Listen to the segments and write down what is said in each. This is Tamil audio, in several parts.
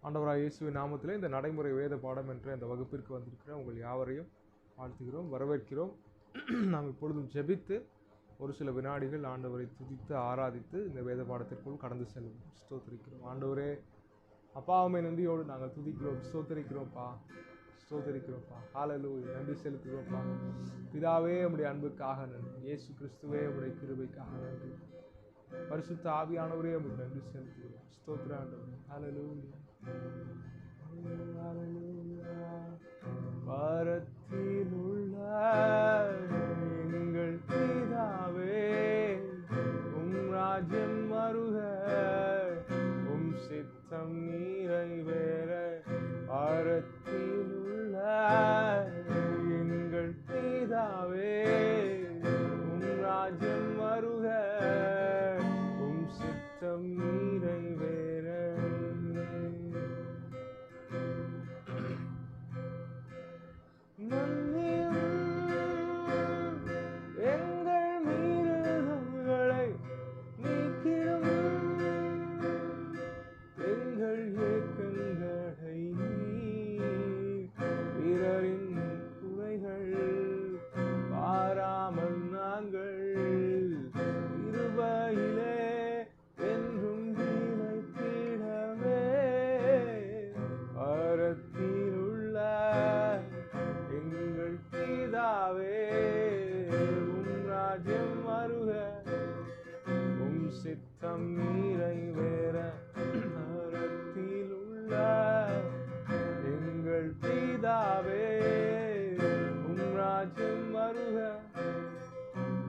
ஆண்டவராகிய இயேசுவின் நாமத்திலே இந்த நடைமுறை வேத பாடம் என்ற இந்த வகுப்பிற்கு வந்திருக்கிற உங்கள் யாவரையும் வாழ்த்துகிறோம், வரவேற்கிறோம். நாம் இப்பொழுதும் ஜெபித்து ஒரு சில வினாடிகள் ஆண்டவரை துதித்து ஆராதித்து இந்த வேத பாடத்திற்குள் கடந்து செல்வோம். ஸ்தோத்திரிக்கிறோம் ஆண்டவரே. அப்பாவுமே நன்றியோடு நாங்கள் துதிக்கிறோம், ஸ்தோத்திரிக்கிறோம்ப்பா, ஸ்தோத்திரிக்கிறோம்ப்பா. ஹல்லேலூயா, நன்றி செலுத்துகிறோம்ப்பா. பிதாவே உம்முடைய அன்புக்காக நன்றி, இயேசு கிறிஸ்துவே உம்முடைய கிருபைக்காக நன்றி, பரிசுத்த ஆவியானவரே உமக்கு நன்றி செலுத்துகிறோம். ஸ்தோத்திர ஆண்டவரே. ஹல்லேலூயா, ஹல்லேலூயா. பரத்தில் உள்ள எங்கள் பிதாவே, உம் ராஜ்யம் வருக, உம் சித்தம் நிறைவேற. பரத்தில் உள்ள எங்கள் பிதாவே, உம் ராஜ்யம் வருக, உம் சித்தம் நிறைவேற. எங்கள் மீறுதல்களை நீக்கிடும், எங்கள் ஏக்கங்களை பிறரின் குறைகள் பாராமல் நாங்கள் இருபையிலே என்றும் நிலைத்திடவே. பரத்தில் உள்ள எங்கள் பிதாவே, உம் ராஜ்யம் வருக, உம் சித்தம் நிறைவேற. பரத்தில் உள்ள எங்கள் பிதாவே, உம் ராஜ்யம் வருக,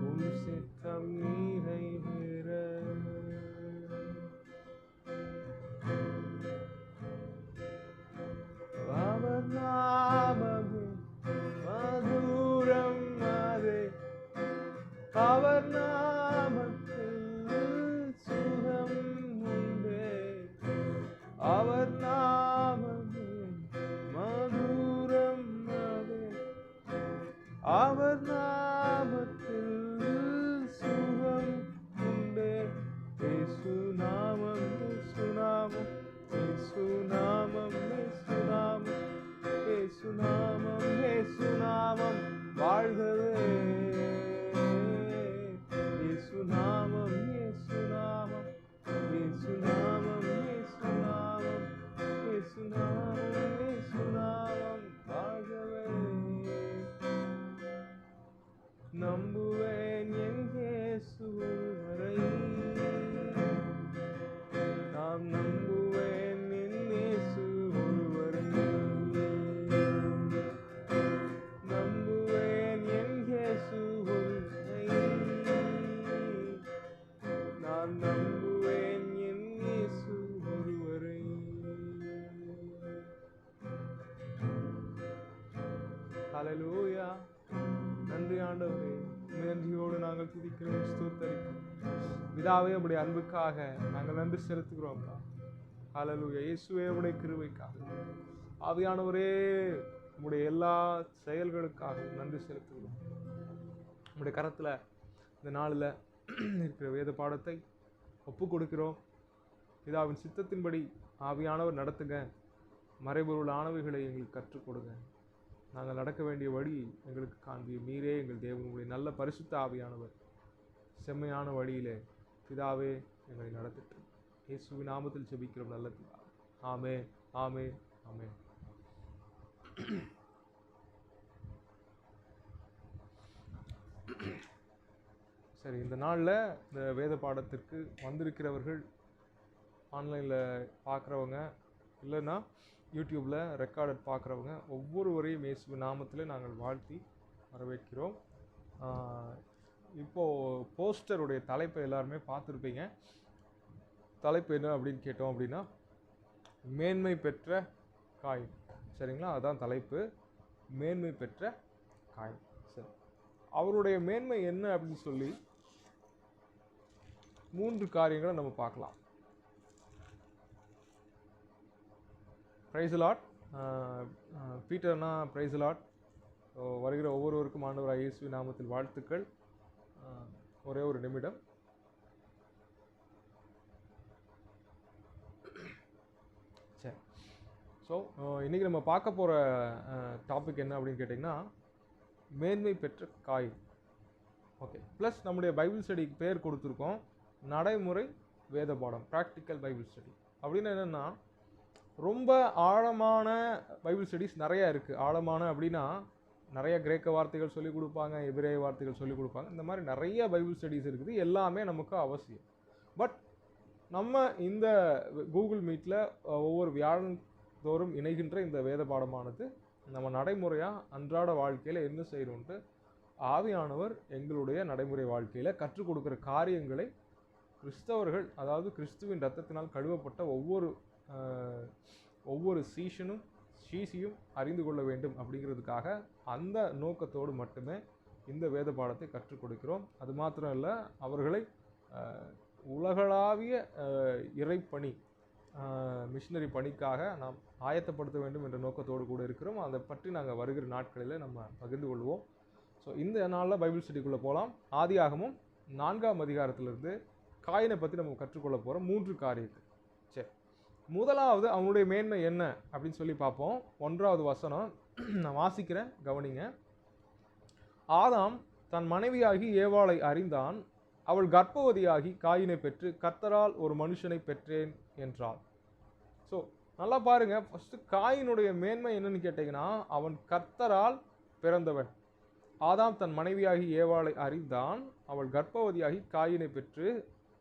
உம் சித்தம் நிறைவேற. அவர் நாமமே மதுரம் அதே, அவர் நாமத்தில் சுகம் உண்டே. அவர் நாமமே மதுரம் அதே, அவர் நாமத்தில் சுகம் உண்டே. இயேசு நாமம், இயேசு நாமம், இயேசு நாமம், இயேசு நாமம், இயேசு நாமம், இயேசு நாமம் வாழ்கவே. இயேசு நாமம், இயேசு நாமம், இயேசு நாமம், இயேசு நாமம், இயேசு நாமம், இயேசு நாமம் வாழ்கவே. நம்புவேன் என் இயேசு ஒருவரை, நாம் நம்புவேன் என் இயேசு ஒருவரை. நம்புவேன் என் இயேசு ஒருவரை, நான் நம்புவேன் என் இயேசு ஒருவரை. ஹல்லேலூயா. நன்றி ஆண்டவரே, நன்றியோடு நாங்கள் துதிக்கிறோம், ஸ்தோத்தரிக்கிறோம். பிதாவே உம்முடைய அன்புக்காக நாங்கள் நன்றி செலுத்துகிறோம்ப்பா. ஹல்லேலூயா. இயேசுவே உம்முடைய கிருபைக்காக, ஆவியானவரே உம்முடைய எல்லா செயல்களுக்காக நன்றி செலுத்துகிறோம். உம்முடைய கரத்தில் இந்த நாளில் இருக்கிற வேத பாடத்தை ஒப்பு கொடுக்கிறோம். பிதாவின் சித்தத்தின்படி ஆவியானவர் நடத்துங்க, மறைபொருள் ஆனவைகளை எங்களுக்கு கற்றுக் கொடுங்க. நாங்கள் நடக்க வேண்டிய வழி எங்களுக்கு காண்பி. நீரே எங்கள் தேவனுடைய நல்ல பரிசுத்த ஆவியானவர் செம்மையான வழியிலே பிதாவே எங்களை நடத்திட்டு இயேசுவின் நாமத்தில் ஜெபிக்கிறோம் நல்ல பிதாவே. ஆமென், ஆமென், ஆமென். சரி, இந்த நாளில் இந்த வேத பாடத்திற்கு வந்திருக்கிறவர்கள், ஆன்லைனில் பார்க்குறவங்க, இல்லைன்னா யூடியூப்பில் ரெக்கார்டட் பார்க்குறவங்க ஒவ்வொருவரையும் இயேசுவின் நாமத்தில் நாங்கள் வாழ்த்தி வரவேற்கிறோம். இப்போது போஸ்டருடைய தலைப்பை எல்லாருமே பார்த்துருப்பீங்க. தலைப்பு என்ன அப்படின்னு கேட்டோம் அப்படின்னா, மேன்மை பெற்ற காயின். சரிங்களா, அதுதான் தலைப்பு, மேன்மை பெற்ற காயின். சரி, அவருடைய மேன்மை என்ன அப்படின்னு சொல்லி 3 காரியங்களை நம்ம பார்க்கலாம். Praise lord. பீட்டர்னா பிரைஸ் லார்ட். வருகிற ஒவ்வொருவருக்கும் ஆண்டவராகிய இயேசுவின் நாமத்தில் வாழ்த்துக்கள். ஒரே ஒரு நிமிடம். சரி, ஸோ இன்றைக்கி நம்ம பார்க்க போகிற டாபிக் என்ன அப்படின்னு கேட்டிங்கன்னா, மேன்மை பெற்ற காயின். ஓகே, ப்ளஸ் நம்முடைய பைபிள் ஸ்டடிக்கு பேர் கொடுத்துருக்கோம் நடைமுறை வேத பாடம், ப்ராக்டிக்கல் பைபிள் ஸ்டடி. அப்படின்னு என்னென்னா, ரொம்ப ஆழமான பைபிள் ஸ்டடிஸ் நிறையா இருக்குது. ஆழமான அப்படின்னா நிறைய கிரேக்க வார்த்தைகள் சொல்லிக் கொடுப்பாங்க, எபிரேய வார்த்தைகள் சொல்லிக் கொடுப்பாங்க. இந்த மாதிரி நிறைய பைபிள் ஸ்டடிஸ் இருக்குது, எல்லாமே நமக்கு அவசியம். பட் நம்ம இந்த கூகுள் மீட்டில் ஒவ்வொரு வியாழன் தோறும் இணைகின்ற இந்த வேத பாடமானது நம்ம நடைமுறையாக அன்றாட வாழ்க்கையில் என்ன செய்யணுன்ட்டு ஆவியானவர் எங்களுடைய நடைமுறை வாழ்க்கையில் கற்றுக் கொடுக்குற காரியங்களை கிறிஸ்தவர்கள், அதாவது கிறிஸ்துவின் இரத்தத்தினால் கழுவப்பட்ட ஒவ்வொரு சீசியும் அறிந்து கொள்ள வேண்டும் அப்படிங்கிறதுக்காக அந்த நோக்கத்தோடு மட்டுமே இந்த வேத பாடத்தை கற்றுக் கொடுக்கிறோம். அது மாத்திரம் இல்லை, அவர்களை உலகளாவிய இறைப்பணி, மிஷினரி பணிக்காக நாம் ஆயத்தப்படுத்த வேண்டும் என்ற நோக்கத்தோடு கூட இருக்கிறோம். அதை பற்றி நாங்கள் வருகிற நாட்களில் நம்ம பகிர்ந்து கொள்வோம். ஸோ இந்த நாளில் பைபிள் ஸ்டடிக்குள்ளே போகலாம். ஆதியாகமம் 4ஆம் அதிகாரத்திலிருந்து காயினை பற்றி நம்ம கற்றுக்கொள்ள போகிறோம் 3 காரியத்தை. சரி, முதலாவது அவனுடைய மேன்மை என்ன அப்படின்னு சொல்லி பார்ப்போம். 1வது வசனம் நான் வாசிக்கிறேன், கவனிங்க. ஆதாம் தன் மனைவியாகி ஏவாளை அறிந்தான். அவள் கர்ப்பவதியாகி காயினை பெற்று கர்த்தரால் ஒரு மனுஷனை பெற்றேன் என்றாள். ஸோ நல்லா பாருங்க, ஃபர்ஸ்ட் காயினுடைய மேன்மை என்னன்னு கேட்டீங்கன்னா, அவன் கர்த்தரால் பிறந்தவன். ஆதாம் தன் மனைவியாகி ஏவாளை அறிந்தான். அவள் கர்ப்பவதியாகி காயினை பெற்று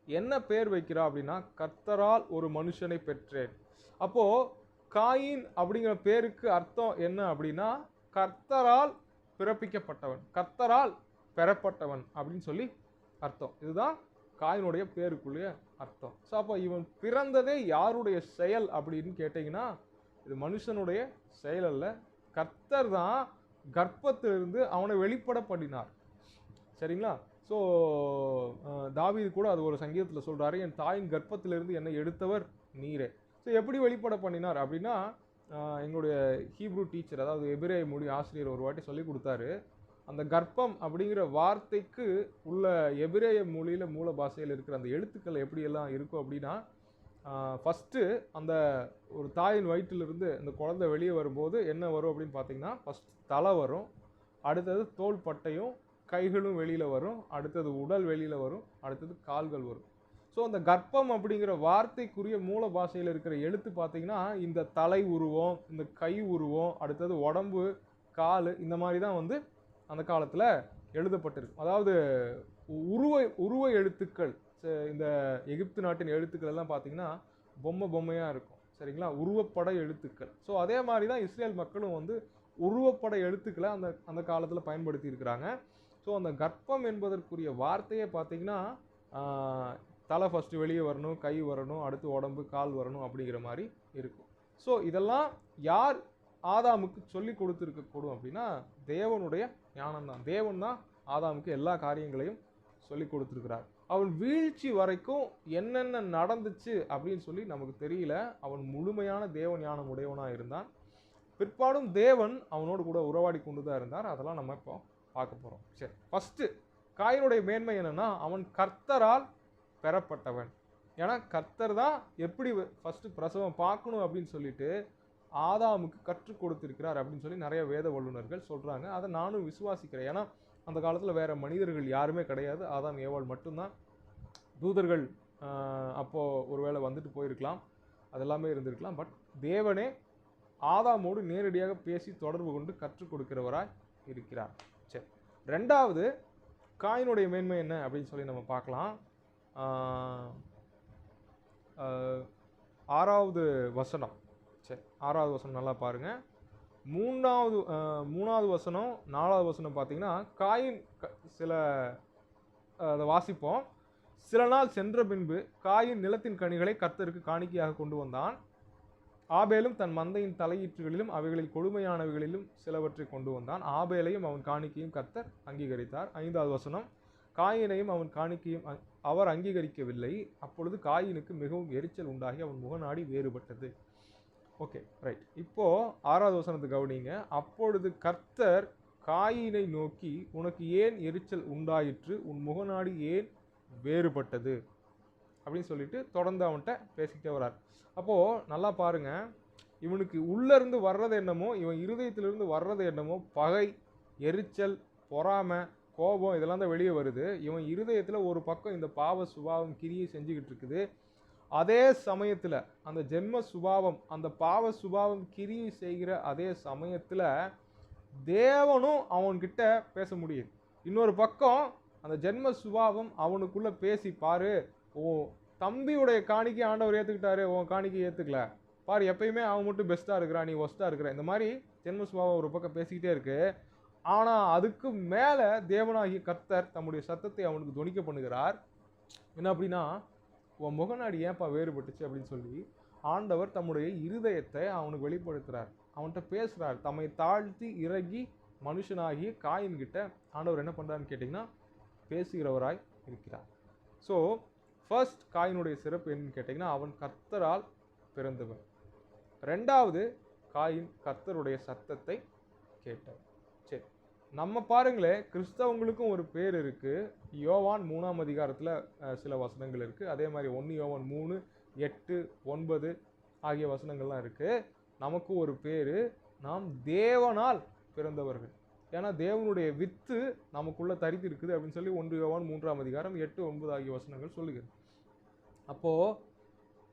என்ன பேர் வைக்கிறா அப்படின்னா, கர்த்தரால் ஒரு மனுஷனை பெற்றேன். அப்போ காயின் அப்படிங்கிற பேருக்கு அர்த்தம் என்ன அப்படின்னா, கர்த்தரால் பிறப்பிக்கப்பட்டவன், கர்த்தரால் பெறப்பட்டவன் அப்படின்னு சொல்லி அர்த்தம். இதுதான் காயினுடைய பேருக்குள்ளே அர்த்தம். ஸோ அப்போ இவன் பிறந்ததே யாருடைய செயல் அப்படின்னு கேட்டிங்கன்னா, இது மனுஷனுடைய செயல் அல்ல, கர்த்தர் தான் கர்ப்பத்திலிருந்து அவனை வெளிப்பட பண்ணினார். சரிங்களா? ஸோ தாவீது கூட அது ஒரு சங்கீதத்தில் சொல்கிறாரு, என் தாயின் கர்ப்பத்திலிருந்து என்னை எடுத்தவர் நீரே. ஸோ எப்படி வெளிப்பட பண்ணினார் அப்படின்னா, எங்களுடைய ஹீப்ரூ டீச்சர், அதாவது எபிரேய மொழி ஆசிரியர் ஒரு வாட்டி சொல்லி கொடுத்தாரு. அந்த கர்ப்பம் அப்படிங்கிற வார்த்தைக்கு உள்ள எபிரேய மொழியில் மூல பாஷையில் இருக்கிற அந்த எழுத்துக்கள் எப்படியெல்லாம் இருக்கும் அப்படின்னா, ஃபஸ்ட்டு அந்த ஒரு தாயின் வயிற்றிலிருந்து அந்த குழந்தை வெளியே வரும்போது என்ன வரும் அப்படின்னு பார்த்தீங்கன்னா, ஃபஸ்ட் தலை வரும், அடுத்தது தோள் பட்டையும் கைகளும் வெளியில் வரும், அடுத்தது உடல் வெளியில் வரும், அடுத்தது கால்கள் வரும். ஸோ அந்த கர்ப்பம் அப்படிங்கிற வார்த்தைக்குரிய மூல பாஷையில் இருக்கிற எழுத்து பார்த்தீங்கன்னா, இந்த தலை உருவம், இந்த கை உருவம், அடுத்தது உடம்பு, கால், இந்த மாதிரி தான் வந்து அந்த காலத்தில் எழுதப்பட்டிருக்கு. அதாவது உருவ எழுத்துக்கள். இந்த எகிப்து நாட்டின் எழுத்துக்கள் எல்லாம் பார்த்தீங்கன்னா பொம்மையாக இருக்கும். சரிங்களா? உருவப்பட எழுத்துக்கள். ஸோ அதே மாதிரி தான் இஸ்ரேல் மக்களும் வந்து உருவப்பட எழுத்துக்களை அந்த காலத்தில் பயன்படுத்தி இருக்கிறாங்க. ஸோ அந்த கர்ப்பம் என்பதற்குரிய வார்த்தையை பார்த்தீங்கன்னா, தலை ஃபஸ்ட்டு வெளியே வரணும், கை வரணும், அடுத்து உடம்பு, கால் வரணும் அப்படிங்கிற மாதிரி இருக்கும். ஸோ இதெல்லாம் யார் ஆதாமுக்கு சொல்லி கொடுத்துருக்கக்கூடும் அப்படின்னா, தேவனுடைய ஞானம் தான். தேவன் தான் ஆதாமுக்கு எல்லா காரியங்களையும் சொல்லி கொடுத்துருக்கிறார். அவன் வீழ்ச்சி வரைக்கும் என்னென்ன நடந்துச்சு அப்படின்னு சொல்லி நமக்கு தெரியல. அவன் முழுமையான தேவ ஞானம் உடையவனாக இருந்தான். பிற்பாடும் தேவன் அவனோடு கூட உறவாடி கொண்டு தான் இருந்தார். அதெல்லாம் நம்ம இப்போ பார்க்க போகிறோம். சரி, ஃபஸ்ட்டு காயினுடைய மேன்மை என்னென்னா, அவன் கர்த்தரால் பெறப்பட்டவன். ஏன்னா கர்த்தர் தான் எப்படி ஃபஸ்ட்டு பிரசவம் பார்க்கணும் அப்படின்னு சொல்லிட்டு ஆதாமுக்கு கற்றுக் கொடுத்திருக்கிறார் அப்படின்னு சொல்லி நிறைய வேத வல்லுநர்கள் சொல்கிறாங்க. அதை நானும் விசுவாசிக்கிறேன். ஏன்னா அந்த காலத்தில் வேறு மனிதர்கள் யாருமே கிடையாது, ஆதாம் ஏவாள் மட்டும்தான். தூதர்கள் அப்போது ஒருவேளை வந்துட்டு போயிருக்கலாம், அதெல்லாமே இருந்திருக்கலாம். பட் தேவனே ஆதாமோடு நேரடியாக பேசி தொடர்பு கொண்டு கற்றுக் கொடுக்கிறவராய் இருக்கிறார். சரி, 2வது காயினுடைய மேன்மை என்ன அப்படின்னு சொல்லி நம்ம பார்க்கலாம். 6வது வசனம். சரி, 6வது வசனம் நல்லா பாருங்கள். 3வது வசனம் 4வது வசனம் பார்த்தீங்கன்னா, காயின் அதை வாசிப்போம். சில நாள் சென்ற பின்பு காயின் நிலத்தின் கனிகளை கர்த்தருக்கு காணிக்கையாக கொண்டு வந்தான். ஆபேலும் தன் மந்தையின் தலையீற்றுகளிலும் அவைகளில் கொடுமையானவைகளிலும் சிலவற்றை கொண்டு வந்தான். ஆபேலையும் அவன் காணிக்கையும் கர்த்தர் அங்கீகரித்தார். 5வது வசனம், காயினையும் அவன் காணிக்கையும் அவர் அங்கீகரிக்கவில்லை. அப்பொழுது காயினுக்கு மிகவும் எரிச்சல் உண்டாகி அவன் முகநாடி வேறுபட்டது. Okay, right. இப்போது 6வது வசனத்தை கவனிங்க. அப்பொழுது கர்த்தர் காயினை நோக்கி, உனக்கு ஏன் எரிச்சல் உண்டாயிற்று, உன் முகநாடி ஏன் வேறுபட்டது அப்படின்னு சொல்லிட்டு தொடர்ந்து அவன்கிட்ட பேசிக்கிட்டே வரார். அப்போது நல்லா பாருங்கள், இவனுக்கு உள்ள இருந்து வர்றது என்னமோ, இவன் இருதயத்திலிருந்து வர்றது என்னமோ, பகை, எரிச்சல், பொறாமை, கோபம் இதெல்லாம் தான் வெளியே வருது. இவன் இருதயத்துல ஒரு பக்கம் இந்த பாவ சுபாவம் கிரியை செஞ்சுக்கிட்டு இருக்குது. அதே சமயத்துல அந்த ஜென்ம சுபாவம், அந்த பாவ சுபாவம் கிரியை செய்கிற அதே சமயத்துல தேவனும் அவன்கிட்ட பேச முடியுது. இன்னொரு பக்கம் அந்த ஜென்ம சுபாவம் அவனுக்குள்ள பேசி, பாரு உன் தம்பியுடைய காணிக்கை ஆண்டவர் ஏத்துக்கிட்டாரு, உன் காணிக்கை ஏத்துக்கல, பாரு எப்பயுமே அவன் மட்டும் பெஸ்டா இருக்கிறான், நீ ஒஸ்டா இருக்கிற, இந்த மாதிரி ஜென்ம சுபாவம் ஒரு பக்கம் பேசிக்கிட்டே இருக்கு. ஆனா அதுக்கு மேல தேவனாகிய கர்த்தர் தம்முடைய சத்தத்தை அவனுக்கு தொனிக்க பண்ணுகிறார். என்ன அப்படின்னா, உன் முகநாடி ஏன்பா வேறுபட்டுச்சு அப்படின்னு சொல்லி ஆண்டவர் தம்முடைய இருதயத்தை அவனுக்கு வெளிப்படுத்துறார். அவன்கிட்ட பேசுறார். தம்மை தாழ்த்தி இறங்கி மனுஷனாகிய காயின் கிட்ட ஆண்டவர் என்ன பண்றாருன்னு கேட்டீங்கன்னா, பேசுகிறவராய் இருக்கிறார். ஸோ ஃபர்ஸ்ட் காயினுடைய சிறப்பு என்னன்னு கேட்டீங்கன்னா, அவன் கர்த்தரால் பிறந்தவன். ரெண்டாவது, காயின் கர்த்தருடைய சத்தத்தை கேட்டார். சரி, நம்ம பாருங்களேன், கிறிஸ்தவங்களுக்கும் ஒரு பேர் இருக்கு. யோவான் 3ஆம் அதிகாரத்துல சில வசனங்கள் இருக்கு. அதே மாதிரி 1 யோவான் 3, 8, 9 ஆகிய வசனங்கள்லாம் இருக்கு. நமக்கு ஒரு பேரு, நாம் தேவனால் பிறந்தவர்கள். ஏன்னா தேவனுடைய வித்து நமக்குள்ள தரித்து இருக்குது அப்படின்னு சொல்லி 1 யோவான் 3ஆம் அதிகாரம் 8, 9 ஆகிய வசனங்கள் சொல்லுகிறது. அப்போ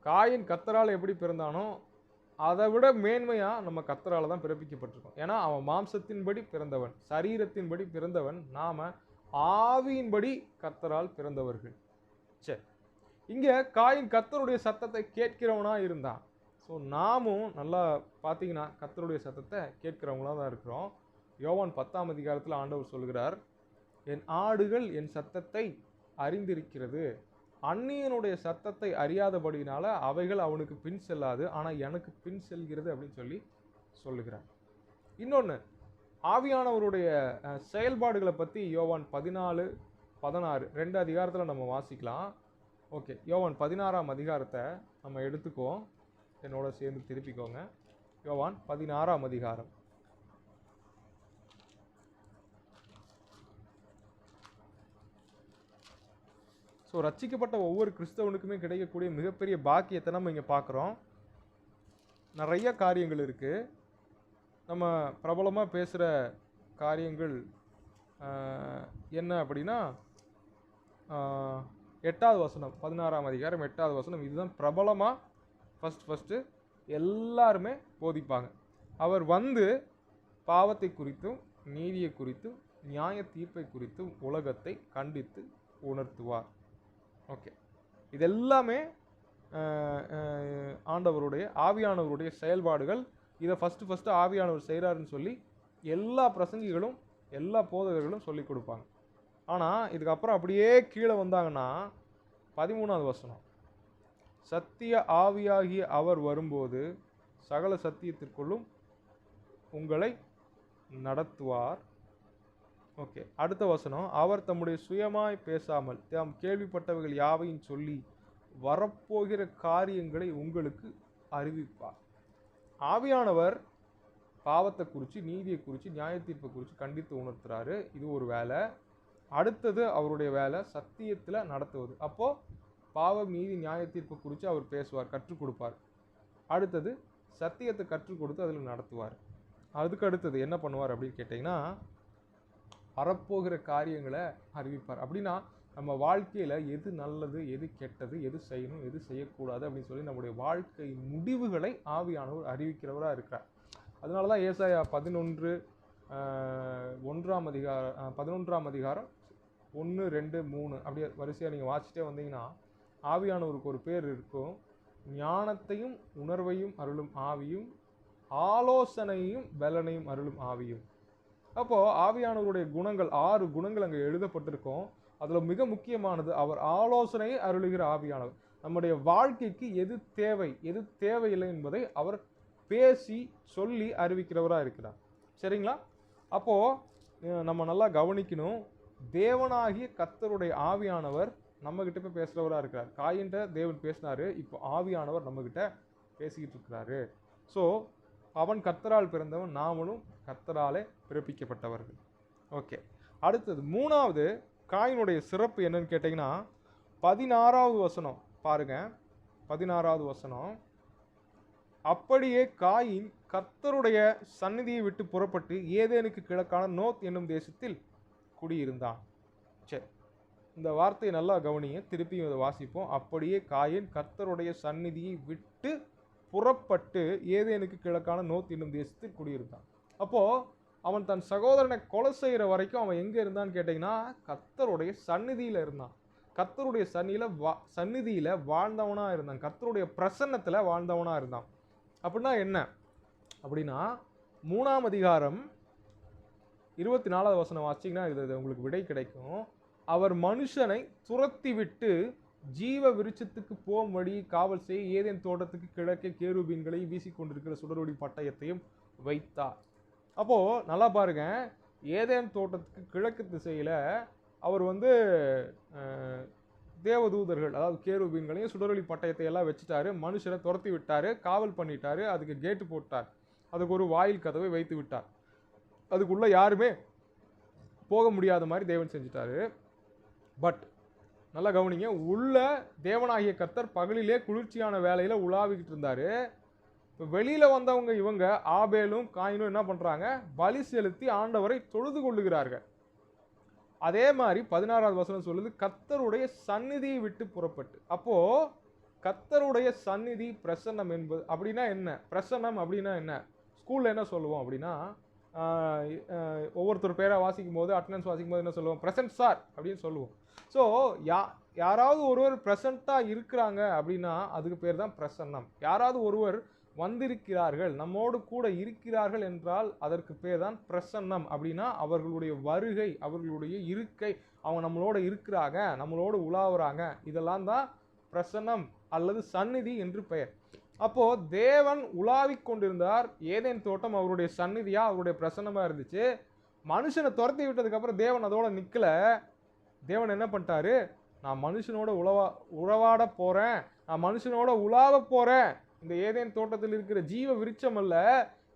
காயின் கர்த்தரால் எப்படி பிறந்தானோ அதை விட மேன்மையா நம்ம கர்த்தரால தான் பிறப்பிக்கப்பட்டிருக்கோம். ஏன்னா அவன் மாம்சத்தின்படி பிறந்தவன், சரீரத்தின்படி பிறந்தவன். நாம ஆவியின்படி கர்த்தரால் பிறந்தவர்கள். சரி, இங்க காயின் கர்த்தருடைய சத்தத்தை கேட்கிறவனா இருந்தான். ஸோ நாமும் நல்லா பார்த்தீங்கன்னா கர்த்தருடைய சத்தத்தை கேட்கிறவங்களா தான் இருக்கிறோம். யோவான் 10ஆம் அதிகாரத்தில் ஆண்டவர் சொல்கிறார், என் ஆடுகள் என் சத்தத்தை அறிந்திருக்கிறது, அந்நியனுடைய சத்தத்தை அறியாதபடினால அவைகள் அவனுக்கு பின் செல்லாது, ஆனா எனக்கு பின் செல்கிறது அப்படின்னு சொல்லி சொல்லுகிறார். இன்னொன்னு, ஆவியானவருடைய செயல்பாடுகளை பத்தி யோவான் 14, 16 2 அதிகாரத்துல நம்ம வாசிக்கலாம். ஓகே, யோவான் 16ஆம் அதிகாரத்தை நம்ம எடுத்துக்குவோம். என்னோட சேர்ந்து திருப்பிக்கோங்க. யோவான் 16ஆம் அதிகாரம். ஸோ ரட்சிக்கப்பட்ட ஒவ்வொரு கிறிஸ்தவனுக்குமே கிடைக்கக்கூடிய மிகப்பெரிய பாக்கியத்தை நம்ம இங்கே பார்க்குறோம். நிறைய காரியங்கள் இருக்குது. நம்ம பிரபலமாக பேசுகிற காரியங்கள் என்ன அப்படின்னா, 8வது வசனம், 16ஆம் அதிகாரம் 8வது வசனம். இதுதான் பிரபலமாக ஃபஸ்ட்டு எல்லாருமே போதிப்பாங்க. அவர் வந்து பாவத்தை குறித்தும் நீதியை குறித்தும் நியாய தீர்ப்பை குறித்தும் உலகத்தை கண்டித்து உணர்த்துவார். ஓகே, இதெல்லாமே ஆண்டவருடைய ஆவியானவருடைய செயல்பாடுகள். இதை ஃபஸ்ட்டு ஆவியானவர் செய்கிறாருன்னு சொல்லி எல்லா பிரசங்கிகளும் எல்லா போதகர்களும் சொல்லி கொடுப்பாங்க. ஆனால் இதுக்கப்புறம் அப்படியே கீழே வந்தாங்கன்னா 13வது வசனம், சத்திய ஆவியாகிய அவர் வரும்போது சகல சத்தியத்திற்குள்ளும் உங்களை நடத்துவார். ஓகே, அடுத்த வசனம், அவர் தம்முடைய சுயமாய் பேசாமல் தாம் கேள்விப்பட்டவைகள் யாவையும் சொல்லி வரப்போகிற காரியங்களை உங்களுக்கு அறிவிப்பார். ஆவியானவர் பாவத்தை குறித்து நீதியை குறித்து நியாய தீர்ப்பை குறித்து கண்டித்து உணர்த்துறாரு. இது ஒரு வேலை. அடுத்தது அவருடைய வேலை சத்தியத்தில் நடத்துவது. அப்போது பாவம் நீதி நியாய தீர்ப்பை குறித்து அவர் பேசுவார், கற்றுக் கொடுப்பார். அடுத்தது சத்தியத்தை கற்றுக் கொடுத்து அதில் நடத்துவார். அதுக்கு அடுத்தது என்ன பண்ணுவார் அப்படின்னு கேட்டிங்கன்னா, வரப்போகிற காரியங்களை அறிவிப்பார். அப்படின்னா நம்ம வாழ்க்கையில் எது நல்லது, எது கெட்டது, எது செய்யணும், எது செய்யக்கூடாது அப்படின்னு சொல்லி நம்முடைய வாழ்க்கை முடிவுகளை ஆவியானவர் அறிவிக்கிறவராக இருக்கிறார். அதனால தான் ஏசாயா 11 1ஆம் அதிகாரம் 11ஆம் அதிகாரம் 1, 2, 3 அப்படியே வரிசையாக நீங்கள் வாசிச்சிட்டே வந்தீங்கன்னா ஆவியானவருக்கு ஒரு பேர் இருக்கும். ஞானத்தையும் உணர்வையும் அருளும் ஆவியும், ஆலோசனையும் பலனையும் அருளும் ஆவியும். அப்போது ஆவியானவருடைய குணங்கள் 6 குணங்கள் அங்கே எழுதப்பட்டிருக்கும். அதில் மிக முக்கியமானது அவர் ஆலோசனையை அருளுகிற ஆவியானவர். நம்முடைய வாழ்க்கைக்கு எது தேவை எது தேவையில்லை என்பதை அவர் பேசி சொல்லி அறிவிக்கிறவராக இருக்கிறார். சரிங்களா? அப்போது நம்ம நல்லா கவனிக்கணும். தேவனாகிய கர்த்தருடைய ஆவியானவர் நம்மகிட்ட போய் பேசுகிறவராக இருக்கிறார். காயின்ட்ட தேவன் பேசினாரு, இப்போ ஆவியானவர் நம்மகிட்ட பேசிக்கிட்டு இருக்கிறாரு. ஸோ அவன் கர்த்தரால் பிறந்தவன், நாமளும் கர்த்தராலே பிறப்பிக்கப்பட்டவர்கள். ஓகே, அடுத்தது 3வது காயினுடைய சிறப்பு என்னன்னு கேட்டிங்கன்னா 16வது வசனம் பாருங்க. 16வது வசனம், அப்படியே காயின் கர்த்தருடைய சந்நிதியை விட்டு புறப்பட்டு ஏதேனுக்கு கிழக்கான நோத் என்னும் தேசத்தில் குடியிருந்தான். சரி, இந்த வார்த்தையை நல்லா கவனிங்க, திருப்பியும் இதை வாசிப்போம். அப்படியே காயின் கர்த்தருடைய சந்நிதியை விட்டு புறப்பட்டு ஏதேனுக்கு கிழக்கான நோத் என்னும் தேசத்தில் குடியிருந்தான். அப்போ அவன் தன் சகோதரனை கொலை செய்கிற வரைக்கும் அவன் எங்கே இருந்தான்னு கேட்டிங்கன்னா கர்த்தருடைய சந்நிதியில் இருந்தான். கர்த்தருடைய சந்நிதியில் வாழ்ந்தவனாக இருந்தான். கர்த்தருடைய பிரசன்னத்தில் வாழ்ந்தவனாக இருந்தான். அப்படின்னா என்ன அப்படின்னா 3ஆம் அதிகாரம் 24வது வசனம் வாசிங்கன்னா இது உங்களுக்கு விடை கிடைக்கும். அவர் மனுஷனை துரத்தி விட்டு ஜீவ விருட்சத்துக்கு போகும்படி காவல் செய்ய ஏதேன் தோட்டத்துக்கு கிழக்கே கேருபீன்களை வீசிக்கொண்டிருக்கிற சுடரொளி பட்டயத்தையும் வைத்தார். அப்போ நல்லா பாருங்க, ஏதேன் தோட்டத்துக்கு கிழக்கு திசையில அவர் தேவதூதர்கள், அதாவது கேருபீன்களையும் சுடரொளி பட்டயத்தை எல்லாம் வச்சுட்டாரு. மனுஷனை துரத்தி விட்டாரு, காவல் பண்ணிட்டாரு, அதுக்கு கேட்டு போட்டார், அதுக்கு ஒரு வாயில் கதவை வைத்து விட்டார். அதுக்குள்ள யாருமே போக முடியாத மாதிரி தேவன் செஞ்சுட்டாரு. பட் நல்லா கவனிங்க, உள்ள தேவனாகிய கர்த்தர் பகலிலே குளிர்ச்சியான வேலையில உலாவிக்கிட்டு இருந்தாரு. இப்போ வெளியில வந்தவங்க இவங்க ஆபேலும் காயினும் என்ன பண்றாங்க? பலி செலுத்தி ஆண்டவரை தொழுது கொள்ளுகிறார்கள். அதே மாதிரி 16வது வசனம் சொல்லுது, கர்த்தருடைய சந்நிதியை விட்டு புறப்பட்டு. அப்போ கர்த்தருடைய சந்நிதி பிரசன்னம் என்பது அப்படின்னா என்ன? பிரசன்னம் அப்படின்னா என்ன? ஸ்கூல்ல என்ன சொல்லுவோம் அப்படின்னா, ஒவ்வொருத்தர் பேரை வாசிக்கும் போது அட்டண்டன்ஸ் வாசிக்கும் போது என்ன சொல்லுவோம்? பிரசன்ட் சார் அப்படின்னு சொல்லுவோம். ஸோ யாராவது ஒருவர் ப்ரெசண்ட்டாக இருக்கிறாங்க அப்படின்னா அதுக்கு பேர் தான் பிரசன்னம். யாராவது ஒருவர் வந்திருக்கிறார்கள், நம்மோடு கூட இருக்கிறார்கள் என்றால் அதற்கு பேர் தான் பிரசன்னம். அப்படின்னா அவர்களுடைய வருகை, அவர்களுடைய இருக்கை, அவங்க நம்மளோட இருக்கிறாங்க, நம்மளோட உலாவுறாங்க, இதெல்லாம் தான் பிரசன்னம் அல்லது சந்நிதி என்று பெயர். அப்போ தேவன் உலாவிக் கொண்டிருந்தார். ஏதேன் தோட்டம் அவருடைய சந்நிதியா, அவருடைய பிரசன்னமா இருந்துச்சு. மனுஷனை துரத்தி விட்டதுக்கு அப்புறம் தேவன் அதோட நிக்கல. தேவன் என்ன பண்ணிட்டாரு? நான் மனுஷனோட உறவாட போறேன், நான் மனுஷனோட உலாவ போறேன். இந்த ஏதேன் தோட்டத்தில் இருக்கிற ஜீவ விருட்சம் அல்ல,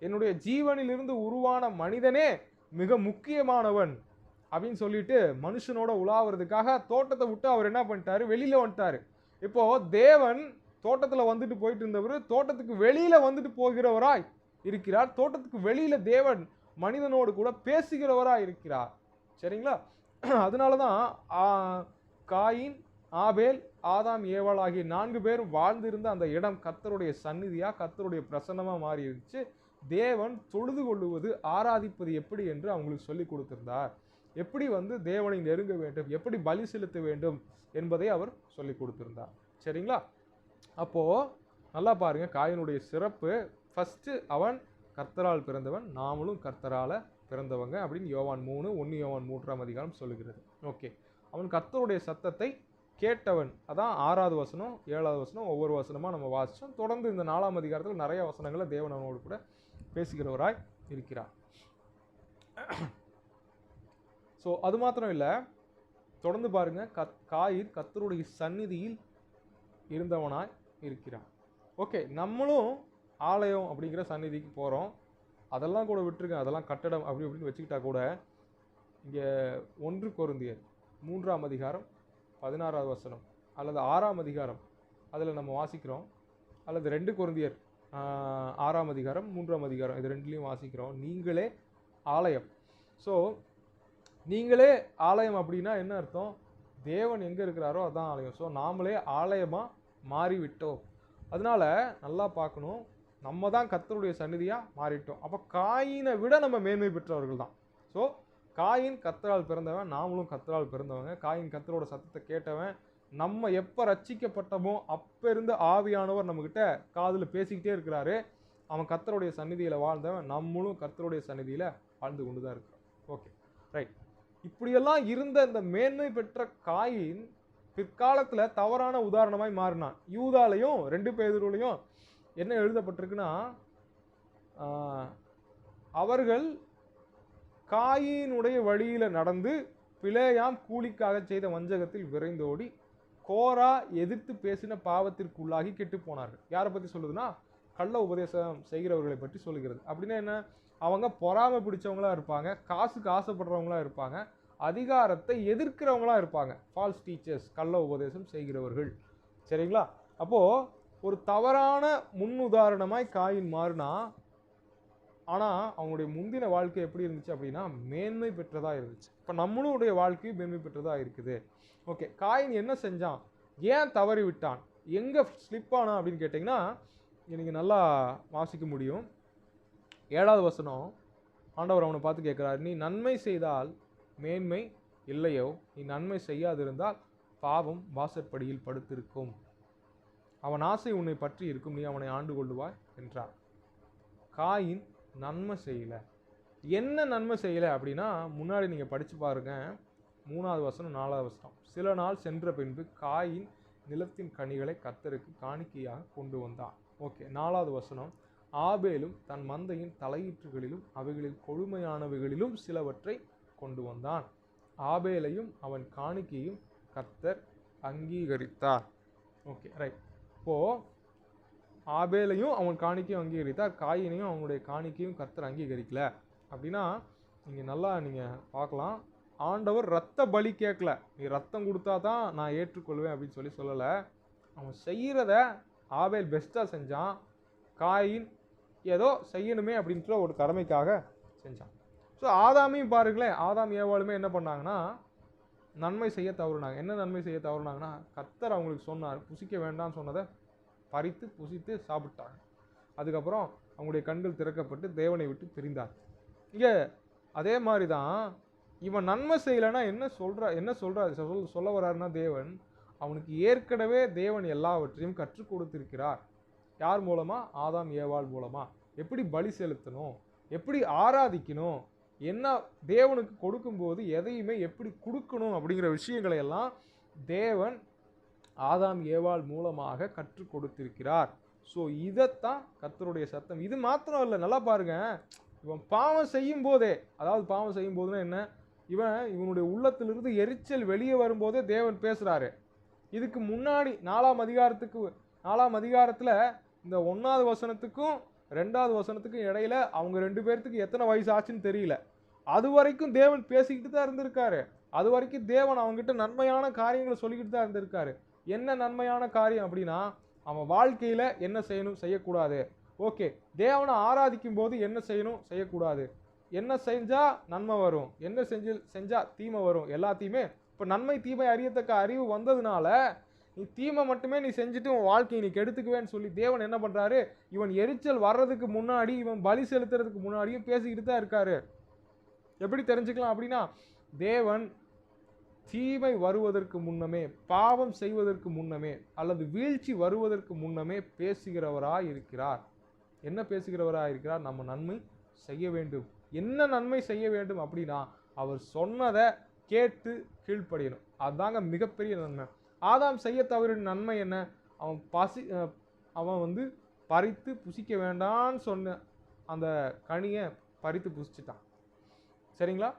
என்னுடைய ஜீவனில் இருந்து உருவான மனிதனே மிக முக்கியமானவன் அப்படின்னு சொல்லிட்டு மனுஷனோட உலாவுறதுக்காக தோட்டத்தை விட்டு அவர் என்ன பண்ணிட்டாரு? வெளியில வந்துட்டாரு. இப்போ தேவன் தோட்டத்தில் வந்துட்டு போயிட்டு இருந்தவர் தோட்டத்துக்கு வெளியில வந்துட்டு போகிறவராய் இருக்கிறார். தோட்டத்துக்கு வெளியில தேவன் மனிதனோடு கூட பேசுகிறவராய் இருக்கிறார். சரிங்களா? அதனாலதான் காயின், ஆபேல், ஆதாம், ஏவாள் ஆகிய 4 பேரும் வாழ்ந்திருந்த அந்த இடம் கர்த்தருடைய சந்நிதியா, கர்த்தருடைய பிரசன்னமா மாறி இருந்துச்சு. தேவன் தொழுது கொள்ளுவது, ஆராதிப்பது எப்படி என்று அவங்களுக்கு சொல்லி கொடுத்திருந்தார். எப்படி தேவனை நெருங்க வேண்டும், எப்படி பலி செலுத்த வேண்டும் என்பதை அவர் சொல்லி கொடுத்திருந்தார். சரிங்களா? அப்போ நல்லா பாருங்க, காயினுடைய சிறப்பு. ஃபர்ஸ்ட் அவன் கர்த்தரால் பிறந்தவன், நாமளும் கர்த்தரால பிறந்தவங்க அப்படின்னு யோவான் 3, 1 யோவான் 3ஆம் அதிகாரம் சொல்லுகிறது. ஓகே, அவன் கர்த்தருடைய சத்தத்தை கேட்டவன். அதான் 6வது வசனம், 7வது வசனம், ஒவ்வொரு வசனமா நம்ம வாசிச்சோம். தொடர்ந்து இந்த 4ஆம் அதிகாரத்தில் நிறைய வசனங்களை தேவன் அவனோடு கூட பேசுகிறவராய் இருக்கிறார். ஸோ அது மாத்திரம் இல்லை, தொடர்ந்து பாருங்க, காயின் கர்த்தருடைய சந்நிதியில் இருந்தவனாய் இருக்கிறான். ஓகே, நம்மளும் ஆலயம் அப்படிங்கிற சந்நிதிக்கு போகிறோம். அதெல்லாம் கூட விட்டுருங்க, அதெல்லாம் கட்டடம் அப்படி இப்படின்னு வச்சுக்கிட்டா கூட, இங்கே 1 கொரிந்தியர் 3ஆம் அதிகாரம் 16வது வசனம் அல்லது 6ஆம் அதிகாரம் அதில் நம்ம வாசிக்கிறோம், அல்லது 2 கொரிந்தியர் 6ஆம் அதிகாரம் 3ஆம் அதிகாரம் இது ரெண்டுலேயும் வாசிக்கிறோம், நீங்களே ஆலயம். ஸோ நீங்களே ஆலயம் அப்படின்னா என்ன அர்த்தம்? தேவன் எங்கே இருக்கிறாரோ அதான் ஆலயம். ஸோ நாமளே ஆலயமாக மாறிவிட்டோம். அதனால நல்லா பார்க்கணும், நம்ம தான் கர்த்தருடைய சந்நிதியாக மாறிட்டோம். அப்போ காயினை விட நம்ம மேன்மை பெற்றவர்கள் தான். ஸோ காயின் கர்த்தரால் பிறந்தவன், நாமளும் கர்த்தரால் பிறந்தவங்க. காயின் கர்த்தரோட சத்தத்தை கேட்டவன். நம்ம எப்போ ரட்சிக்கப்பட்டமோ அப்போ இருந்து ஆவியானவர் நம்மக்கிட்ட காதில் பேசிக்கிட்டே இருக்கிறாரு. அவன் கர்த்தருடைய சந்நிதியில் வாழ்ந்தவன், நம்மளும் கர்த்தருடைய சந்நிதியில் வாழ்ந்து கொண்டு தான் இருக்கிறோம். Okay, right. இப்படியெல்லாம் இருந்த இந்த மேன்மை பெற்ற காயின் பிற்காலத்தில் தவறான உதாரணமாய் மாறினான். யூதாலையும் 2 பேதுருலையும் என்ன எழுதப்பட்டிருக்குன்னா, அவர்கள் காயினுடைய வழியில நடந்து பிலேயாம் கூலிக்காக செய்த வஞ்சகத்தில் விரைந்தோடி கோரா எதிர்த்து பேசின பாவத்திற்குள்ளாகி கெட்டு போனார்கள். யாரை பற்றி சொல்லுதுன்னா, கள்ள உபதேசம் செய்கிறவர்களை பற்றி சொல்லுகிறது. அப்படின்னா என்ன? அவங்க பொறாமை பிடிச்சவங்களா இருப்பாங்க, காசுக்கு ஆசைப்படுறவங்களா இருப்பாங்க, அதிகாரத்தை எதிர்க்கிறவங்களா இருப்பாங்க. ஃபால்ஸ் டீச்சர்ஸ், கள்ள உபதேசம் செய்கிறவர்கள். சரிங்களா? அப்போ ஒரு தவறான முன்னுதாரணமாய் காயின் மாறினா, ஆனா அவங்களுடைய முந்தின வாழ்க்கை எப்படி இருந்துச்சு அப்படின்னா மேன்மை பெற்றதா இருந்துச்சு. இப்ப நம்மளுடைய வாழ்க்கையும் மேன்மை பெற்றதா இருக்குது. ஓகே, காயின் என்ன செஞ்சான், ஏன் தவறி விட்டான், எங்க ஸ்லிப் ஆனா அப்படின்னு கேட்டீங்கன்னா, நீங்க நல்லா வாசிக்க முடியும். 7வது வசனம், ஆண்டவர் அவனை பார்த்து கேட்கிறார், நீ நன்மை செய்தால் மேன்மை இல்லையோ, நீ நன்மை செய்யாதிருந்தால் பாவம் வாசற்படியில் படுத்திருக்கும், அவன் ஆசை உன்னை பற்றி இருக்கும், நீ அவனை ஆண்டு கொள்ளுவாய் என்றார். காயின் நன்மை செய்யல. என்ன நன்மை செய்யல அப்படின்னா, முன்னாடி நீங்க படிச்சு பாருங்க, 3வது வசனம் 4வது வசனம். சில நாள் சென்ற பின்பு காயின் நிலத்தின் கனிகளை கர்த்தருக்கு காணிக்கையாக கொண்டு வந்தான். ஓகே, 4வது வசனம், ஆபேலும் தன் மந்தையின் தலையீற்றுகளிலும் அவைகளில் கொழுமையானவைகளிலும் சிலவற்றை கொண்டு வந்தான். ஆபேலையும் அவன் காணிக்கையும் கர்த்தர் அங்கீகரித்தார். Okay, right. இப்போ ஆபேலையும் அவன் காணிக்கையும் அங்கீகரித்தார், காயினையும் அவனுடைய காணிக்கையும் கர்த்தர் அங்கீகரிக்கல அப்படின்னா, நீங்கள் நல்லா நீங்கள் பார்க்கலாம், ஆண்டவர் ரத்த பலி கேட்கல, நீ ரத்தம் கொடுத்தா தான் நான் ஏற்றுக்கொள்வேன் அப்படின்னு சொல்லலை. அவன் செய்கிறத ஆபேல் பெஸ்ட்டாக செஞ்சான், காயின் ஏதோ செய்யணுமே அப்படின்ற ஒரு கடமைக்காக செஞ்சான். ஸோ ஆதாமையும் பாருங்களேன், ஆதாம் ஏவாளுமே என்ன பண்ணாங்கன்னா நன்மை செய்ய தவறுனாங்க. என்ன நன்மை செய்ய தவறுனாங்கன்னா, கர்த்தர் அவங்களுக்கு சொன்னார் புசிக்க வேண்டாம்னு சொன்னதை பறித்து புசித்து சாப்பிட்டாங்க. அதுக்கப்புறம் அவங்களுடைய கண்கள் திறக்கப்பட்டு தேவனை விட்டு பிரிந்தார். இங்கே அதே மாதிரி தான், இவன் நன்மை செய்யலைன்னா என்ன சொல்ல வர்றாருன்னா, தேவன் அவனுக்கு ஏற்கனவே தேவன் எல்லாவற்றையும் கற்றுக் கொடுத்திருக்கிறார். யார் மூலமா? ஆதாம் ஏவாள் மூலமா. எப்படி பலி செலுத்தணும், எப்படி ஆராதிக்கணும், என்ன தேவனுக்கு கொடுக்கும்போது எதையுமே எப்படி கொடுக்கணும் அப்படிங்கிற விஷயங்களை எல்லாம் தேவன் ஆதாம் ஏவாள் மூலமாக கற்றுக் கொடுத்திருக்கிறார். ஸோ இதைத்தான் கர்த்தருடைய சத்தம். இது மாத்திரம் இல்லை, நல்லா பாருங்க, இவன் பாவம் செய்யும் போதே, அதாவது பாவம் செய்யும் போதுன்னா என்ன, இவனுடைய உள்ளத்திலிருந்து எரிச்சல் வெளியே வரும்போதே தேவன் பேசுறாரு. இதுக்கு முன்னாடி 4ஆம் அதிகாரத்துல இந்த 1வது வசனத்துக்கும் 2வது வசனத்துக்கும் இடையில அவங்க 2 பேர்த்துக்கு எத்தனை வயசு ஆச்சுன்னு தெரியல. அது வரைக்கும் தேவன் பேசிக்கிட்டு தான் இருந்திருக்காரு. அது வரைக்கும் தேவன் அவங்ககிட்ட நன்மையான காரியங்களை சொல்லிக்கிட்டு தான் இருந்திருக்காரு. என்ன நன்மையான காரியம் அப்படின்னா, அவன் வாழ்க்கையில என்ன செய்யணும் செய்யக்கூடாது, ஓகே, தேவனை ஆராதிக்கும் போது என்ன செய்யணும் செய்யக்கூடாது, என்ன செஞ்சா நன்மை வரும், என்ன செஞ்சா தீமை வரும், எல்லாத்தையுமே இப்போ நன்மை தீமை அறியத்தக்க அறிவு வந்ததுனால நீ தீமை மட்டுமே நீ செஞ்சுட்டு உன் வாழ்க்கையை நீ கெடுத்துக்குவேன்னு சொல்லி தேவன் என்ன பண்றாரு, இவன் எரிச்சல் வர்றதுக்கு முன்னாடி, இவன் பலி செலுத்துறதுக்கு முன்னாடியும் பேசிக்கிட்டு தான் இருக்காரு. எப்படி தெரிஞ்சுக்கலாம் அப்படின்னா, தேவன் தீமை வருவதற்கு முன்னமே, பாவம் செய்வதற்கு முன்னமே, அல்லது வீழ்ச்சி வருவதற்கு முன்னமே பேசுகிறவராய் இருக்கிறார். என்ன பேசுகிறவராய் இருக்கிறார்? நம்ம நன்மை செய்ய வேண்டும். என்ன நன்மை செய்ய வேண்டும் அப்படின்னா, அவர் சொன்னதை கேட்டு கீழ்ப்படியணும். அதுதாங்க மிகப்பெரிய நன்மை. ஆதாம் செய்ய தவறின நன்மை என்ன? அவன் பறித்து புசிக்க வேண்டான்னு சொன்ன அந்த கனியை பறித்து புசிச்சிட்டான். சரிங்களா?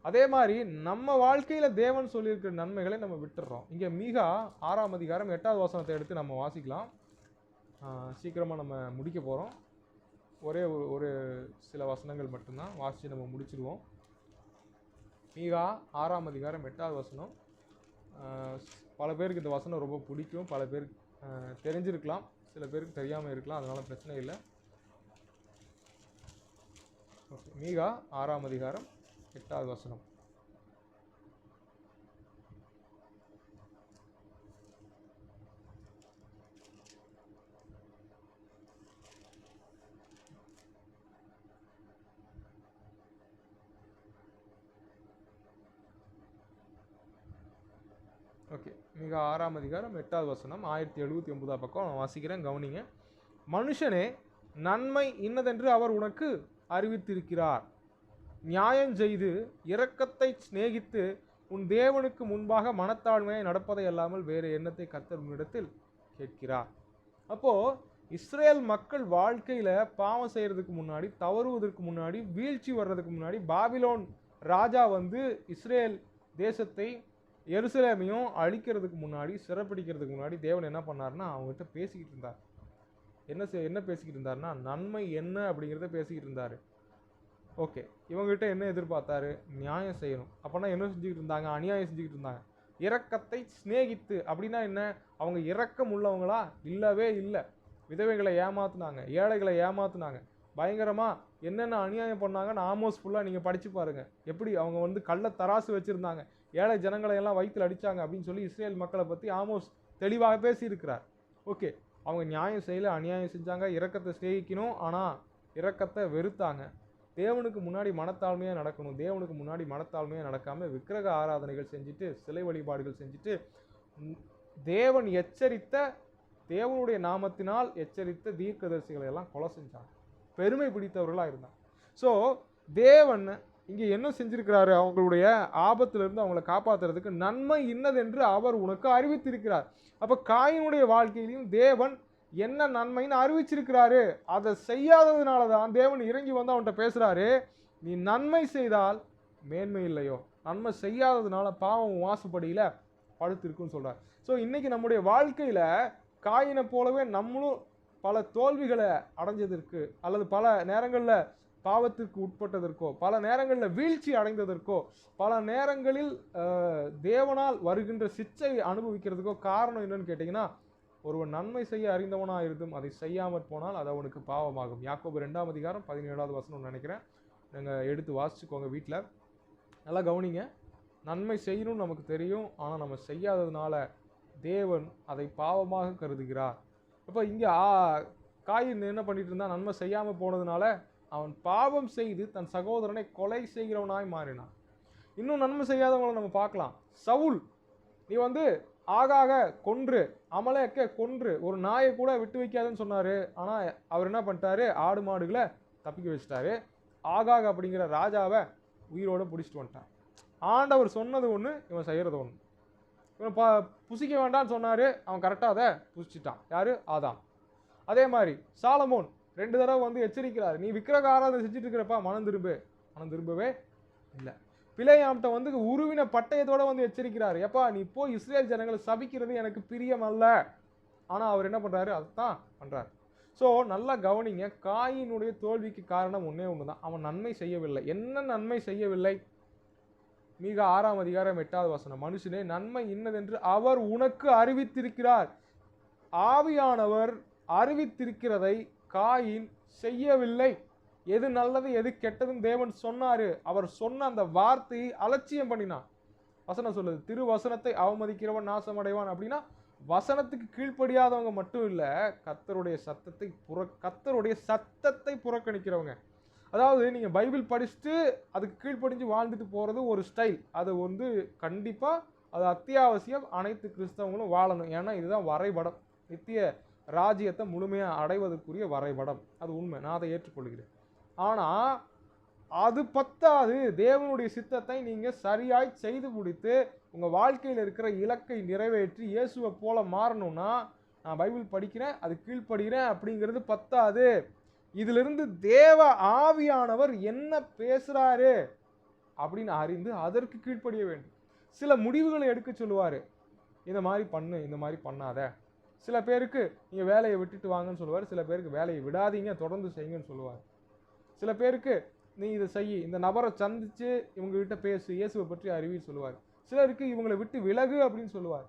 அதே மாதிரி நம்ம வாழ்க்கையில தேவன் சொல்லியிருக்கிற நன்மைகளை நம்ம விட்டுறோம். இங்க மீகா 6ஆம் அதிகாரம் 8வது வசனத்தை எடுத்து நம்ம வாசிக்கலாம். சீக்கிரமா நம்ம முடிக்க போறோம். ஒரே ஒரு சில வசனங்கள் மட்டும்தான் வாசிச்சு நம்ம முடிச்சிடுவோம். மீகா 6ஆம் அதிகாரம் 8வது வசனம். பல பேருக்கு இந்த வசனம் ரொம்ப பிடிக்கும், பல பேருக்கு தெரிஞ்சிருக்கலாம், சில பேருக்கு தெரியாமல் இருக்கலாம், அதனால பிரச்சனை இல்லை. ஓகே, மீகா 6ஆம் அதிகாரம் 8வது வசனம். ஓகே, மிக 6ஆம் அதிகாரம் 8வது வசனம், 1079 பக்கம் நான் வாசிக்கிறேன், கவனிங்க. மனுஷனே, நன்மை இன்னதென்று அவர் உனக்கு அறிவித்திருக்கிறார். நியாயம் செய்து இரக்கத்தை சிநேகித்து உன் தேவனுக்கு முன்பாக மனத்தாழ்மையை நடப்பதை அல்லாமல் வேறு எண்ணத்தை கர்த்தர் உன்னிடத்தில் கேட்கிறார். அப்போ இஸ்ரேல் மக்கள் வாழ்க்கையில பாவம் செய்யறதுக்கு முன்னாடி, தவறுவதற்கு முன்னாடி, வீழ்ச்சி வர்றதுக்கு முன்னாடி, பாபிலோன் ராஜா இஸ்ரேல் தேசத்தை, எருசலேமையும் அழிக்கிறதுக்கு முன்னாடி, சிறப்பிடிக்கிறதுக்கு முன்னாடி தேவன் என்ன பண்ணார்னா அவங்ககிட்ட பேசிக்கிட்டு இருந்தார். என்ன பேசிக்கிட்டு இருந்தாருன்னா, நன்மை என்ன அப்படிங்கிறத பேசிக்கிட்டு இருந்தாரு. ஓகே, இவங்ககிட்ட என்ன எதிர்பார்த்தாரு? நியாயம் செய்யணும். அப்போனா என்ன செஞ்சுக்கிட்டு இருந்தாங்க? அநியாயம் செஞ்சுக்கிட்டு இருந்தாங்க. இரக்கத்தை சிநேகித்து அப்படின்னா என்ன? அவங்க இரக்கம் உள்ளவங்களா? இல்லவே இல்லை. விதவைகளை ஏமாத்துனாங்க, ஏழைகளை ஏமாத்துனாங்க, பயங்கரமா என்னென்ன அநியாயம் பண்ணாங்கன்னு ஆமோஸ் ஃபுல்லாக நீங்கள் படிச்சு பாருங்க. எப்படி அவங்க வந்து கள்ள தராசு வச்சிருந்தாங்க, ஏழை ஜனங்களை எல்லாம் வயிற்றில் அடிச்சாங்க அப்படின்னு சொல்லி இஸ்ரேல் மக்களை பற்றி ஆமோஸ் தெளிவாக பேசியிருக்கிறார். ஓகே, அவங்க நியாயம் செய்யல, அநியாயம் செஞ்சாங்க, இரக்கத்தை சிநேகிக்கணும், ஆனால் இரக்கத்தை வெறுத்தாங்க. தேவனுக்கு முன்னாடி மனத்தாழ்மையாக நடக்கணும், தேவனுக்கு முன்னாடி மனத்தாழ்மையாக நடக்காமல் விக்கிரக ஆராதனைகள் செஞ்சுட்டு சிலை வழிபாடுகள் செஞ்சுட்டு தேவன் எச்சரித்த தேவனுடைய நாமத்தினால் எச்சரித்த தீர்க்கதரிசிகளை எல்லாம் கொலை செஞ்சாங்க, பெருமை பிடித்தவர்களாக இருந்தாங்க. ஸோ தேவன் இங்கே என்ன செஞ்சிருக்கிறாரு, அவங்களுடைய ஆபத்திலிருந்து அவங்களை காப்பாற்றுறதுக்கு நன்மை இன்னதென்று அவர் உனக்கு அறிவித்திருக்கிறார். அப்போ காயினுடைய வாழ்க்கையிலையும் தேவன் என்ன நன்மைன்னு அறிவிச்சிருக்கிறாரு. அதை செய்யாததுனால தான் தேவன் இறங்கி வந்து அவன்கிட்ட பேசுகிறாரு, நீ நன்மை செய்தால் மேன்மை இல்லையோ, நன்மை செய்யாததுனால பாவம் வாசப்படியில் படுத்திருக்குன்னு சொல்கிறார். ஸோ இன்றைக்கி நம்முடைய வாழ்க்கையில் காயினை போலவே நம்மளும் பல தோல்விகளை அடைஞ்சதற்கு அல்லது பல நேரங்களில் பாவத்திற்கு உட்பட்டதற்கோ, பல நேரங்களில் வீழ்ச்சி அடைந்ததற்கோ, பல நேரங்களில் தேவனால் வருகின்ற சிச்சை அனுபவிக்கிறதுக்கோ காரணம் என்னன்னு கேட்டிங்கன்னா, ஒருவன் நன்மை செய்ய அறிந்தவனாக இருந்தும் அதை செய்யாமல் போனால் அது அவனுக்கு பாவமாகும். யாக்கோபு 2ஆம் அதிகாரம் 17வது வசனம் நினைக்கிறேன், நீங்கள் எடுத்து வாசிச்சுக்கோங்க வீட்டில், நல்லா கவனிங்க. நன்மை செய்யணும்னு நமக்கு தெரியும், ஆனால் நம்ம செய்யாததுனால தேவன் அதை பாவமாக கருதுகிறார். இப்போ இங்கே காயின் என்ன பண்ணிட்டு இருந்தான், நன்மை செய்யாமல் போனதுனால அவன் பாவம் செய்து தன் சகோதரனை கொலை செய்கிறவனாய் மாறினான். இன்னும் நன்மை செய்யாதவங்களை நம்ம பார்க்கலாம். சவுல், நீ வந்து ஆகாக கொன்று, அமலேக்க கொன்று, ஒரு நாயை கூட விட்டு வைக்காதுன்னு சொன்னார். ஆனால் அவர் என்ன பண்ணிட்டாரு, ஆடு மாடுகளை தப்பிக்க வச்சிட்டாரு. ஆகாக அப்படிங்கிற ராஜாவை உயிரோடு பிடிச்சிட்டு வந்துட்டான். ஆண்டவர் சொன்னது ஒன்று, இவன் செய்கிறது ஒன்று. இவன் புசிக்க வேண்டான்னு சொன்னார், அவன் கரெக்டாக அதை புசிச்சிட்டான். யார்? ஆதாம். அதே மாதிரி சாலமோன் 2 தடவை வந்து எச்சரிக்கிறார், நீ விக்கிரக ஆராதனை செஞ்சுட்டு இருக்கிறப்பா, மனம் திரும்பவே இல்லை. பிலேயாம்கிட்ட வந்து உருவின பட்டயத்தோட வந்து எச்சரிக்கிறார், எப்பா நீ போய் இஸ்ரேல் ஜனங்களை சபிக்கிறது எனக்கு பிரியம் அல்ல. ஆனால் அவர் என்ன பண்ணுறாரு, அதுதான் பண்ணுறாரு. ஸோ நல்லா கவனிங்க, காயினுடைய தோல்விக்கு காரணம் ஒன்றே ஒன்று தான், அவன் நன்மை செய்யவில்லை. என்ன நன்மை செய்யவில்லை? மீக 6ஆம் அதிகாரம் 8வது வசனம், மனுஷனே நன்மை இன்னதென்று அவர் உனக்கு அறிவித்திருக்கிறார். ஆவியானவர் அறிவித்திருக்கிறதை காயின் செய்யவில்லை. எது நல்லது எது கெட்டதுன்னு தேவன் சொன்னாரு, அவர் சொன்ன அந்த வார்த்தையை அலட்சியம் பண்ணினான். வசனம் சொல்லுது, திருவசனத்தை அவமதிக்கிறவன் நாசம் அடைவான். அப்படின்னா வசனத்துக்கு கீழ்ப்படியாதவங்க மட்டும் இல்லை, கர்த்தருடைய சத்தத்தை புறக்கணிக்கிறவங்க. அதாவது நீங்கள் பைபிள் படிச்சுட்டு அதுக்கு கீழ்ப்படிஞ்சு வாழ்ந்துட்டு போகிறது ஒரு ஸ்டைல், அது வந்து கண்டிப்பாக அது அத்தியாவசியம், அனைத்து கிறிஸ்தவங்களும் வாழணும். ஏன்னா இதுதான் வரைபடம், நித்திய ராஜ்யத்தை முழுமையாக அடைவதற்குரிய வரைபடம், அது உண்மை, நான் அதை ஏற்றுக்கொள்கிறேன். ஆனால் அது பத்தாது, தேவனுடைய சித்தத்தை நீங்கள் சரியாய் செய்து முடித்து உங்கள் வாழ்க்கையில் இருக்கிற இலக்கை நிறைவேற்றி இயேசுவை போல மாறணும்னா, நான் பைபிள் படிக்கிறேன், அது கீழ்ப்படுகிறேன் அப்படிங்கிறது பத்தாது. இதிலிருந்து தேவ ஆவியானவர் என்ன பேசுகிறாரு அப்படின்னு அறிந்து அதற்கு கீழ்ப்படிய வேண்டும். சில முடிவுகளை எடுக்க சொல்லுவார், இந்த மாதிரி பண்ணு, இந்த மாதிரி பண்ணாத. சில பேருக்கு நீங்கள் வேலையை விட்டுட்டு வாங்கன்னு சொல்லுவார், சில பேருக்கு வேலையை விடாதீங்க தொடர்ந்து செய்யுங்கன்னு சொல்லுவார். சில பேருக்கு நீ இதை செய், இந்த நபரை சந்தித்து இவங்ககிட்ட பேசு, இயேசுவை பற்றி அறிவி சொல்லுவார். சிலருக்கு இவங்களை விட்டு விலகு அப்படின்னு சொல்லுவார்.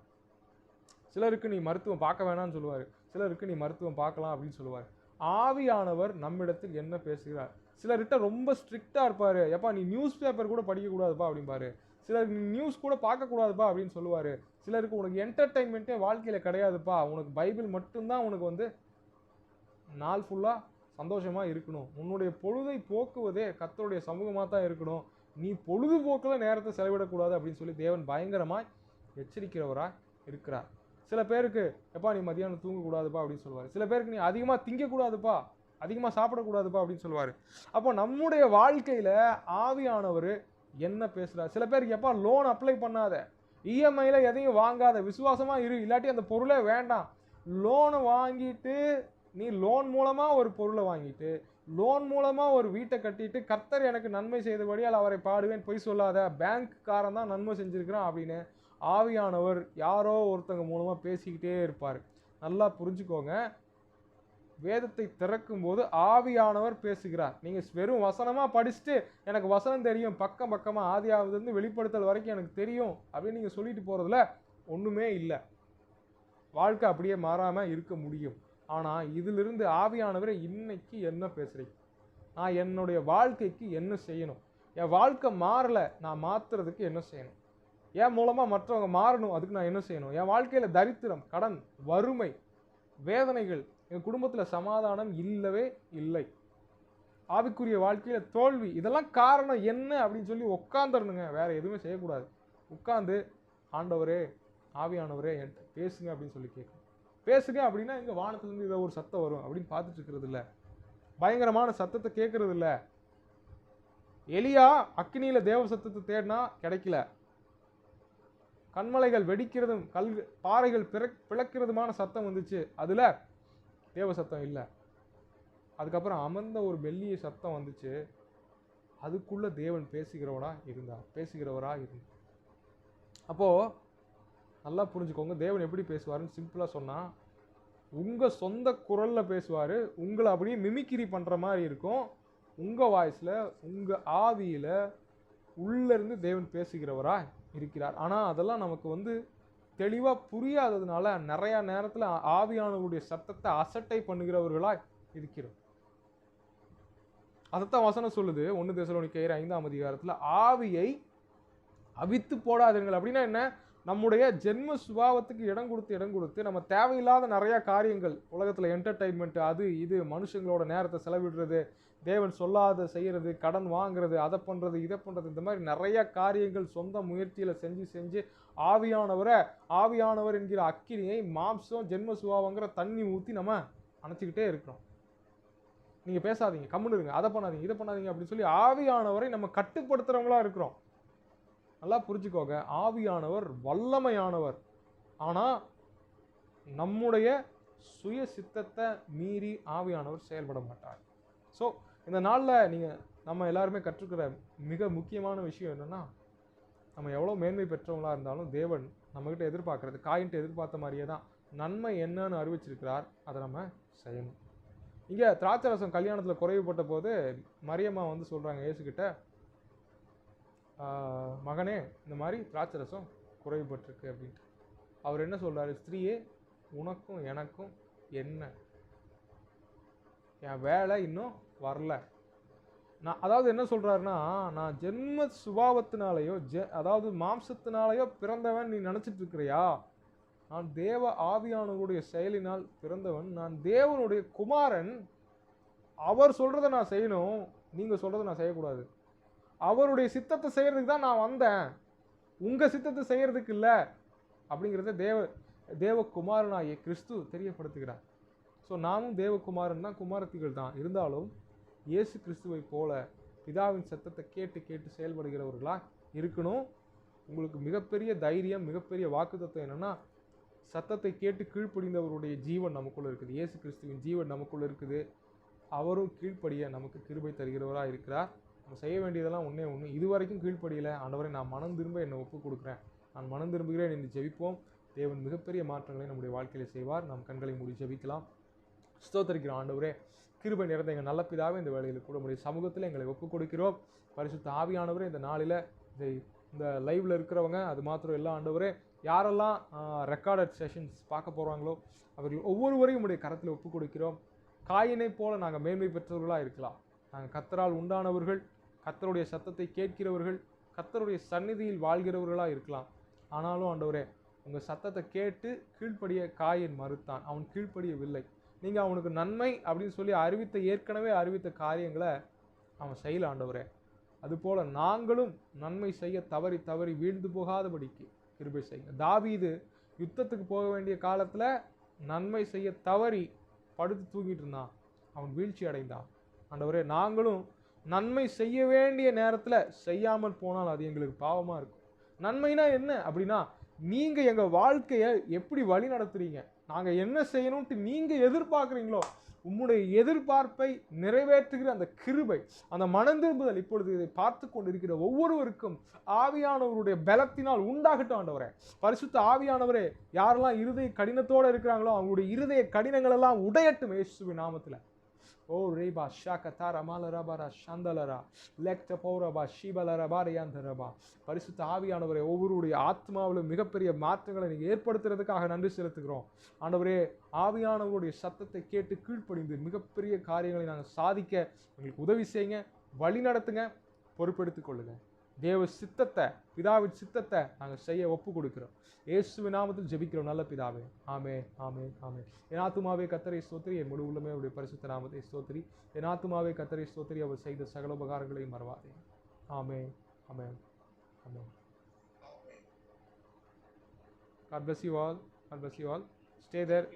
சிலருக்கு நீ மருத்துவம் பார்க்க வேணாம்னு சொல்லுவார், சிலருக்கு நீ மருத்துவம் பார்க்கலாம் அப்படின்னு சொல்லுவார். ஆவியானவர் நம்மிடத்தில் என்ன பேசுகிறார்? சிலர்கிட்ட ரொம்ப ஸ்ட்ரிக்டாக இருப்பார், எப்பா நீ நியூஸ் பேப்பர் கூட படிக்கக்கூடாதுப்பா அப்படிம்பாரு. சிலர் நீ நியூஸ் கூட பார்க்கக்கூடாதுப்பா அப்படின்னு சொல்லுவார். சிலருக்கு உனக்கு என்டர்டைன்மெண்ட்டே வாழ்க்கையில் கிடையாதுப்பா, உனக்கு பைபிள் மட்டும்தான் உனக்கு வந்து நாள் ஃபுல்லாக சந்தோஷமாக இருக்கணும், உன்னுடைய பொழுதை போக்குவதே கர்த்தருடைய சமூகமாக தான் இருக்கணும், நீ பொழுதுபோக்கில் நேரத்தை செலவிடக்கூடாது அப்படின்னு சொல்லி தேவன் பயங்கரமாக எச்சரிக்கிறவராக இருக்கிறார். சில பேருக்கு எப்பா நீ மதியானம் தூங்கக்கூடாதுப்பா அப்படின்னு சொல்லுவார். சில பேருக்கு நீ அதிகமாக திங்கக்கூடாதுப்பா, அதிகமாக சாப்பிடக்கூடாதுப்பா அப்படின்னு சொல்லுவார். அப்போ நம்முடைய வாழ்க்கையில் ஆவியானவர் என்ன பேசுகிறார்? சில பேருக்கு எப்பா லோன் அப்ளை பண்ணாத, இஎம்ஐயில் எதையும் வாங்காத, விசுவாசமாக இரு, இல்லாட்டி அந்த பொருளே வேண்டாம். லோனை வாங்கிட்டு நீ லோன் மூலமாக ஒரு பொருளை வாங்கிட்டு லோன் மூலமாக ஒரு வீட்டை கட்டிட்டு கர்த்தர் எனக்கு நன்மை செய்தபடியால் அவரை பாடுவேன் பொய் சொல்லாத, பேங்க்காரன் தான் நன்மை செஞ்சுருக்கிறான் அப்படின்னு ஆவியானவர் யாரோ ஒருத்தங்க மூலமாக பேசிக்கிட்டே இருப்பார். நல்லா புரிஞ்சுக்கோங்க, வேதத்தை திறக்கும் போது ஆவியானவர் பேசுகிறார். நீங்கள் வெறும் வசனமாக படிச்சுட்டு எனக்கு வசனம் தெரியும், பக்கமாக ஆதியாவதுலேருந்து வெளிப்படுத்தல் வரைக்கும் எனக்கு தெரியும் அப்படின்னு நீங்கள் சொல்லிட்டு போகிறதுல ஒன்றுமே இல்லை. வாழ்க்கை அப்படியே மாறாமல் இருக்க முடியும். ஆனால் இதிலிருந்து ஆவியானவரை இன்னைக்கு என்ன பேசுறீங்க, நான் என்னுடைய வாழ்க்கைக்கு என்ன செய்யணும், என் வாழ்க்கை மாறலை நான் மாற்றுறதுக்கு என்ன செய்யணும், என் மூலமாக மற்றவங்க மாறணும் அதுக்கு நான் என்ன செய்யணும், என் வாழ்க்கையில் தரித்திரம், கடன், வறுமை, வேதனைகள், என் குடும்பத்தில் சமாதானம் இல்லவே இல்லை, ஆவிக்குரிய வாழ்க்கையில் தோல்வி, இதெல்லாம் காரணம் என்ன அப்படின்னு சொல்லி உட்காந்துடணுங்க. வேற எதுவுமே செய்யக்கூடாது. உட்காந்து ஆண்டவரே ஆவியானவரே என்கிட்ட பேசுங்க அப்படின்னு சொல்லி கேட்கணும். பேசுங்க அப்படின்னா இங்கே வானத்துலேருந்து இதை ஒரு சத்தம் வரும் அப்படின்னு பார்த்துட்டு இருக்கிறது இல்லை, பயங்கரமான சத்தத்தை கேட்கறது இல்லை. எலியா அக்னியில தேவ சத்தத்தை தேடினா கிடைக்கல, கண்மலைகள் வெடிக்கிறதும் பாறைகள் பிளக்கிறதுமான சத்தம் வந்துச்சு, அதுல தேவ சத்தம் இல்லை. அதுக்கப்புறம் அமர்ந்த ஒரு மெல்லிய சத்தம் வந்துச்சு, அதுக்குள்ள தேவன் பேசுகிறவரா இருந்தார். அப்போ நல்லா புரிஞ்சுக்கோங்க, தேவன் எப்படி பேசுவாருன்னு சிம்பிளா சொன்னா, உங்க சொந்த குரல்ல பேசுவாரு, உங்களை அப்படியே மிமிக்ரி பண்ற மாதிரி இருக்கும். உங்க வாய்ஸ்ல உங்க ஆவியில உள்ள இருந்து தேவன் பேசுகிறவரா இருக்கிறார். ஆனா அதெல்லாம் நமக்கு தெளிவா புரியாததுனால நிறைய நேரத்துல ஆவியானவருடைய சத்தத்தை அசட்டை பண்ணுகிறவர்களா இருக்கிறோம். அதைத்தான் வசனம் சொல்லுது 1 தெசலோனிக்கேயர் 5ஆம் அதிகாரத்துல, ஆவியை அவித்து போடாதீர்கள். அப்படின்னா என்ன, நம்முடைய ஜென்ம சுபாவத்துக்கு இடம் கொடுத்து நம்ம தேவையில்லாத நிறைய காரியங்கள் உலகத்துல என்டர்டைன்மெண்ட், அது இது, மனுஷங்களோட நேரத்தை செலவிடுறது, தேவன் சொல்லாத செய்யறது, கடன் வாங்குறது, அதை பண்றது இதை பண்றது, இந்த மாதிரி நிறைய காரியங்கள் சொந்த முயற்சியில செஞ்சு ஆவியானவர் என்கிற அக்கினியை மாம்சம் ஜென்ம சுபாவங்கிற தண்ணி ஊற்றி நம்ம அணைச்சிக்கிட்டே இருக்கிறோம். நீங்க பேசாதீங்க, கம்முன்னு இருங்க, அதை பண்ணாதீங்க இதை பண்ணாதீங்க அப்படின்னு சொல்லி ஆவியானவரை நம்ம கட்டுப்படுத்துறவங்களா இருக்கிறோம். நல்லா புரிஞ்சுக்கோங்க, ஆவியானவர் வல்லமையானவர். ஆனா நம்முடைய சுய சித்தத்தை மீறி ஆவியானவர் செயல்பட மாட்டார். ஸோ இந்த நாளில் நம்ம எல்லாருமே கற்றுக்கிற மிக முக்கியமான விஷயம் என்னன்னா, நம்ம எவ்வளோ மேன்மை பெற்றவங்களா இருந்தாலும் தேவன் நம்மகிட்ட எதிர்பார்க்கறது காயின்ட்டு எதிர்பார்த்த மாதிரியே தான் நன்மை என்னன்னு அறிவிச்சிருக்கிறார், அதை நம்ம செய்யணும். இங்கே திராட்சரசம் கல்யாணத்தில் குறைவுபட்ட போது மரியம்மா சொல்கிறாங்க இயேசுகிட்ட, மகனே இந்த மாதிரி திராட்சரசம் குறைவுபட்டிருக்கு அப்படின்ட்டு. அவர் என்ன சொல்றாரு, ஸ்திரீயே உனக்கும் எனக்கும் என்ன, என் வேலை இன்னும் வரல. அதாவது என்ன சொல்றாருன்னா, நான் ஜென்ம சுபாவத்தினாலேயோ அதாவது மாம்சத்தினாலேயோ பிறந்தவன் நீ நினைச்சிட்டு இருக்கிறியா, நான் தேவ ஆவியானவருடைய செயலினால் பிறந்தவன், நான் தேவனுடைய குமாரன். அவர் சொல்றதை நான் செய்யணும், நீங்க சொல்றதை நான் செய்யக்கூடாது. அவருடைய சித்தத்தை செய்யறதுக்கு தான் நான் வந்தேன், உங்க சித்தத்தை செய்யறதுக்கு இல்லை அப்படிங்கிறத தேவகுமாரனாகிய கிறிஸ்து தெரியப்படுத்துகிறார். ஸோ நாமும் தேவகுமாரன் தான், குமாரத்திகள் தான். இருந்தாலும் இயேசு கிறிஸ்துவை போல பிதாவின் சத்தத்தை கேட்டு செயல்படுகிறவர்களா இருக்கணும். உங்களுக்கு மிகப்பெரிய தைரியம், மிகப்பெரிய வாக்குத்தத்தம் என்னன்னா, சத்தத்தை கேட்டு கீழ்ப்படிந்தவருடைய ஜீவன் நமக்குள்ள இருக்குது, இயேசு கிறிஸ்துவின் ஜீவன் நமக்குள்ள இருக்குது. அவரும் கீழ்ப்படிய நமக்கு கிருபை தருகிறவராக இருக்கிறார். நம்ம செய்ய வேண்டியதெல்லாம் ஒன்றே ஒன்று, இதுவரைக்கும் கீழ்ப்படியலை, ஆண்டவரை நான் மனம் திரும்ப என்னை ஒப்பு கொடுக்குறேன், நான் மனம் திரும்புகிறேன் என்று ஜெபிப்போம். தேவன் மிகப்பெரிய மாற்றங்களை நம்முடைய வாழ்க்கையில் செய்வார். நாம் கண்களை மூடி ஜெபிக்கலாம். ஸ்தோத்திரிக்கிறோம் ஆண்டவரே, கிருபை நிறைந்த எங்கள் நல்ல பிதாவே, இந்த வேளையில் கூட நம்முடைய சமூகத்தில் எங்களை ஒப்பு கொடுக்கிறோம். பரிசுத்த ஆவியானவரே, இந்த நாளில் இந்த லைவ்ல இருக்கிறவங்க அது மாத்திரம் எல்லா ஆண்டவரே, யாரெல்லாம் ரெக்கார்டட் செஷன்ஸ் பார்க்க போகிறாங்களோ அவர்கள் ஒவ்வொருவரையும் உடைய கரத்தில் ஒப்பு கொடுக்கிறோம். காயினை போல நாங்கள் மேன்மை பெற்றவர்களாக இருக்கலாம். நாங்கள் கர்த்தரால் உண்டானவர்கள், கர்த்தருடைய சத்தத்தை கேட்கிறவர்கள், கர்த்தருடைய சந்நிதியில் வாழ்கிறவர்களாக இருக்கலாம். ஆனாலும் ஆண்டவரே, உங்கள் சத்தத்தை கேட்டு கீழ்ப்படிய காயின் மறுத்தான், அவன் கீழ்ப்படியவில்லை. நீங்கள் அவனுக்கு நன்மை அப்படின்னு சொல்லி ஏற்கனவே அறிவித்த காரியங்களை அவன் செய்யல ஆண்டவரே. அதுபோல் நாங்களும் நன்மை செய்ய தவறி வீழ்ந்து போகாதபடிக்கு கிருபை செய்யுங்க. தாவீது யுத்தத்துக்கு போக வேண்டிய காலத்தில் நன்மை செய்ய தவறி படுத்து தூங்கிட்டு இருந்தான், அவன் வீழ்ச்சி அடைந்தான். ஆண்டவரே, நாங்களும் நன்மை செய்ய வேண்டிய நேரத்தில் செய்யாமல் போனால் அது எங்களுக்கு பாவமாக இருக்கும். நன்மைனா என்ன அப்படின்னா, நீங்கள் எங்கள் வாழ்க்கையை எப்படி வழி நடத்துறீங்க, நாங்கள் என்ன செய்யணும்ட்டு நீங்கள் எதிர்பார்க்குறீங்களோ உம்முடைய எதிர்பார்ப்பை நிறைவேற்றுகிற அந்த கிருபை, அந்த மனந்திரும்புதல் இப்பொழுது இதை பார்த்து கொண்டு இருக்கிற ஒவ்வொருவருக்கும் ஆவியானவருடைய பலத்தினால் உண்டாகட்டும் ஆண்டவரே. பரிசுத்த ஆவியானவரே, யாரெல்லாம் இருதய கடினத்தோடு இருக்கிறாங்களோ அவங்களுடைய இருதய கடினங்கள் எல்லாம் உடையட்டும் இயேசுவின் நாமத்தில். ஓ ரேபா ஷாகதாரா மாலரபாரா ஷந்தலரா லெக்ட பௌரபா ஷீபலரபாரியாந்தரபா. பரிசுத்த ஆவியானவரே, ஒவ்வொருடைய ஆத்மாவிலும் மிகப்பெரிய மாற்றங்களை நீங்க ஏற்படுத்துறதுக்காக நன்றி செலுத்துகிறோம். ஆண்டவரே, ஆவியானவருடைய சத்தத்தை கேட்டு கீழ்ப்படிந்து மிகப்பெரிய காரியங்களை நாங்கள் சாதிக்க எங்களுக்கு உதவி செய்யுங்க, வழி நடத்துங்க, பொறுப்பெடுத்துக் கொள்ளுங்க. தேவ சித்தத்தை, பிதாவின் சித்தத்தை நாங்கள் செய்ய ஒப்பு கொடுக்கிறோம். இயேசுவின் நாமத்தில் ஜெபிக்கிறோம் நல்ல பிதாவே. ஆமென், ஆமென், ஆமென். என் ஆத்துமாவே கர்த்தரை ஸ்தோத்திரி, என் முழு உள்ளமே அவருடைய பரிசுத்த நாமத்தை ஸ்தோத்திரி. என் ஆத்துமாவே கர்த்தரை ஸ்தோத்திரி, அவர் செய்த சகல உபகாரங்களையும் மறவாதே. ஆமென், ஆமென், ஆமென். God bless you all. God bless you all. Stay there.